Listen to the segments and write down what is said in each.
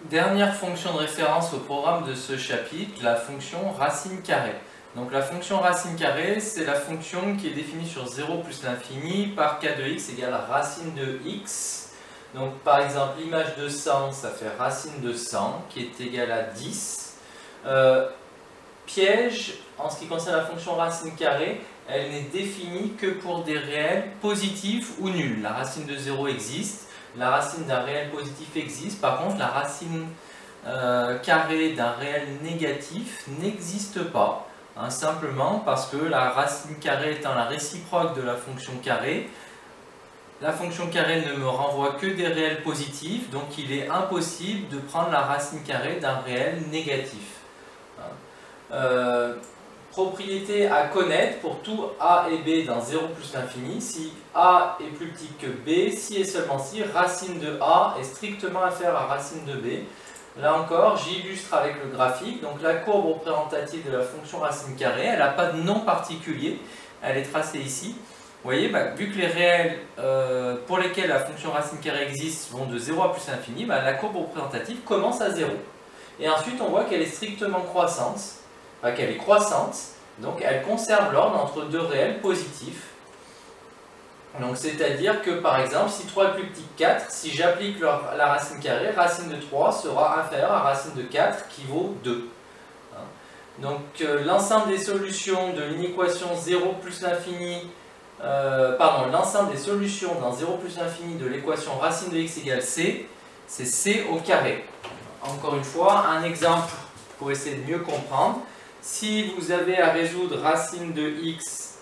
Dernière fonction de référence au programme de ce chapitre, la fonction racine carrée. Donc la fonction racine carrée, c'est la fonction qui est définie sur 0 plus l'infini par k de x égale racine de x. Donc par exemple, l'image de 100, ça fait racine de 100 qui est égale à 10. Piège, en ce qui concerne la fonction racine carrée, elle n'est définie que pour des réels positifs ou nuls. La racine de 0 existe. La racine d'un réel positif existe, par contre la racine carrée d'un réel négatif n'existe pas, hein, simplement parce que la racine carrée étant la réciproque de la fonction carrée ne me renvoie que des réels positifs, donc il est impossible de prendre la racine carrée d'un réel négatif. Propriété à connaître pour tout a et b dans 0 plus l'infini. Si a est plus petit que b, si et seulement si racine de a est strictement inférieure à racine de b. Là encore, j'illustre avec le graphique. Donc la courbe représentative de la fonction racine carrée, elle n'a pas de nom particulier, elle est tracée ici. Vous voyez, vu que les réels pour lesquels la fonction racine carrée existe vont de 0 à plus l'infini, la courbe représentative commence à 0. Et ensuite, on voit qu'elle est strictement croissante. Qu'elle est croissante, donc elle conserve l'ordre entre deux réels positifs. Donc c'est-à-dire que par exemple, si 3 est plus petit que 4, si j'applique la racine carrée, racine de 3 sera inférieure à racine de 4 qui vaut 2. Donc l'ensemble des solutions de l'inéquation 0 plus l'infini, l'ensemble des solutions dans 0 plus l'infini de l'équation racine de x égale c, c'est c au carré. Encore une fois, un exemple pour essayer de mieux comprendre. Si vous avez à résoudre racine de x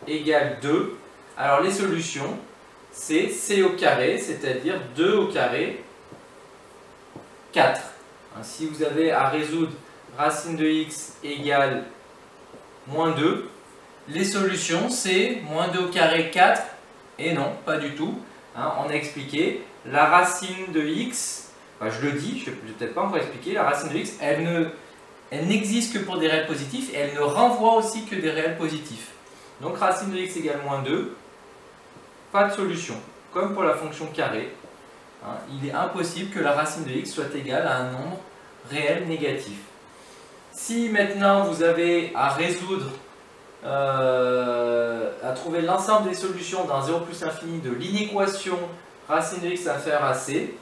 égale 2, alors les solutions, c'est c au carré, c'est-à-dire 2 au carré, 4. Si vous avez à résoudre racine de x égale moins 2, les solutions, c'est moins 2 au carré, 4, et non, pas du tout. On a expliqué, la racine de x, je le dis, je ne vais peut-être pas encore expliquer, la racine de x, elle n'existe que pour des réels positifs et elle ne renvoie aussi que des réels positifs. Donc racine de x égale moins 2, pas de solution. Comme pour la fonction carrée, il est impossible que la racine de x soit égale à un nombre réel négatif. Si maintenant vous avez à résoudre, à trouver l'ensemble des solutions dans 0 plus l'infini de l'inéquation racine de x inférieure à c,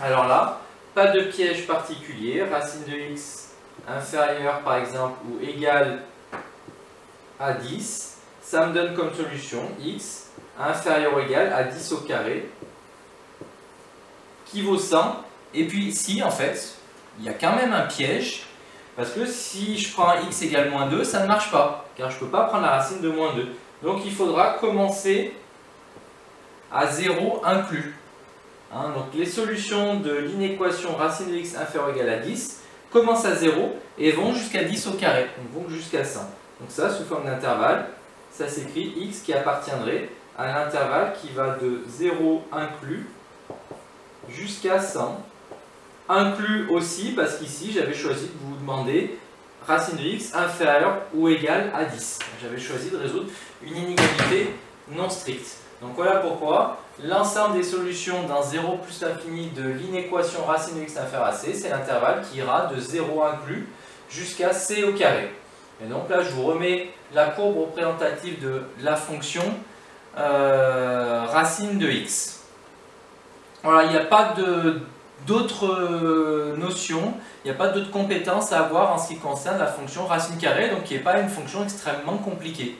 alors là, pas de piège particulier, racine de x inférieur par exemple ou égal à 10, ça me donne comme solution x inférieur ou égal à 10 au carré qui vaut 100. Et puis ici en fait il y a quand même un piège, parce que si je prends x égale moins 2, ça ne marche pas, car je ne peux pas prendre la racine de moins 2. Donc il faudra commencer à 0 inclus. Donc les solutions de l'inéquation racine de x inférieur ou égal à 10 commencent à 0 et vont jusqu'à 10 au carré, donc vont jusqu'à 100. Donc ça, sous forme d'intervalle, ça s'écrit x qui appartiendrait à l'intervalle qui va de 0 inclus jusqu'à 100. Inclus aussi parce qu'ici, j'avais choisi de vous demander racine de x inférieure ou égale à 10. J'avais choisi de résoudre une inégalité non stricte. Donc voilà pourquoi l'ensemble des solutions dans 0 plus l'infini de l'inéquation racine de x inférieure à c, c'est l'intervalle qui ira de 0 inclus jusqu'à c au carré. Et donc là, je vous remets la courbe représentative de la fonction racine de x. Voilà, il n'y a pas d'autres notions, il n'y a pas d'autres compétences à avoir en ce qui concerne la fonction racine carrée, donc qui n'est pas une fonction extrêmement compliquée.